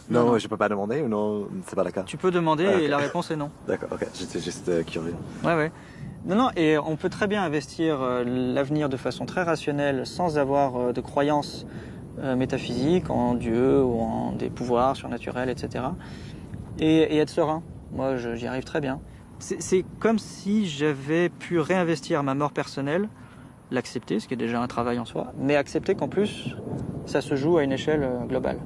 non, je peux pas demander ou non, c'est pas le cas? Tu peux demander et la réponse est non. D'accord, ok, j'étais juste curieux. Ouais. Non, et on peut très bien investir l'avenir de façon très rationnelle, sans avoir de croyances métaphysiques en Dieu ou en des pouvoirs surnaturels, etc. Et être serein. Moi, j'y arrive très bien. C'est comme si j'avais pu réinvestir ma mort personnelle, l'accepter, ce qui est déjà un travail en soi, mais accepter qu'en plus, ça se joue à une échelle globale.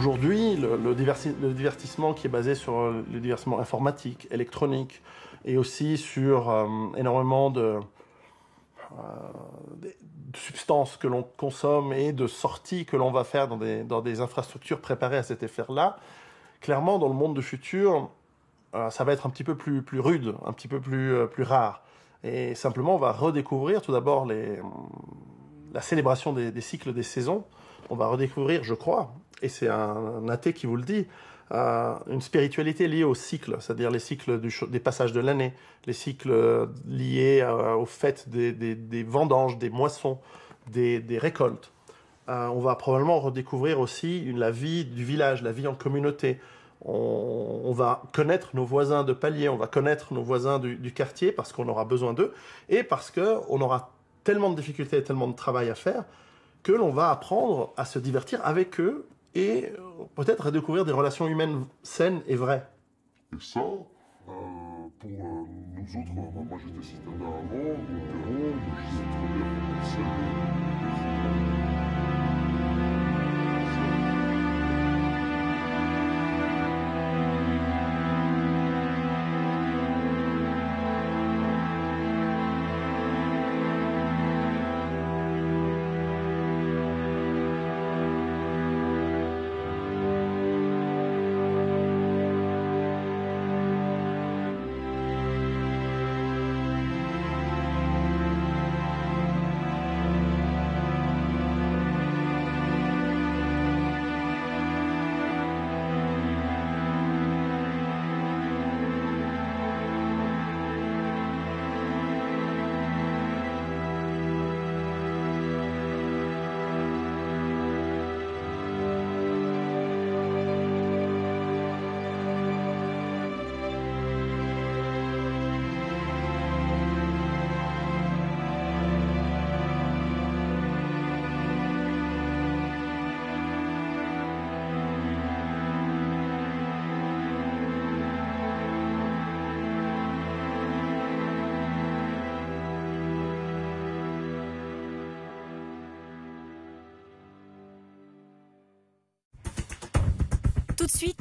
Aujourd'hui, le divertissement qui est basé sur le divertissement informatique, électronique, et aussi sur énormément de substances que l'on consomme et de sorties que l'on va faire dans des infrastructures préparées à cet effet-là, clairement, dans le monde du futur, ça va être un petit peu plus rude, un petit peu plus rare. Et simplement, on va redécouvrir tout d'abord la célébration des cycles des saisons. On va redécouvrir, je crois, et c'est un athée qui vous le dit, une spiritualité liée aux cycles, c'est-à-dire les cycles des passages de l'année, les cycles liés au fait des vendanges, des moissons, des récoltes. On va probablement redécouvrir aussi la vie du village, la vie en communauté. On va connaître nos voisins de palier, on va connaître nos voisins du quartier parce qu'on aura besoin d'eux et parce qu'on aura tellement de difficultés et tellement de travail à faire que l'on va apprendre à se divertir avec eux et peut-être redécouvrir des relations humaines saines et vraies. Et ça, pour nous autres, moi j'étais citadin avant, donc je sais très bien comment c'est. Tout de suite,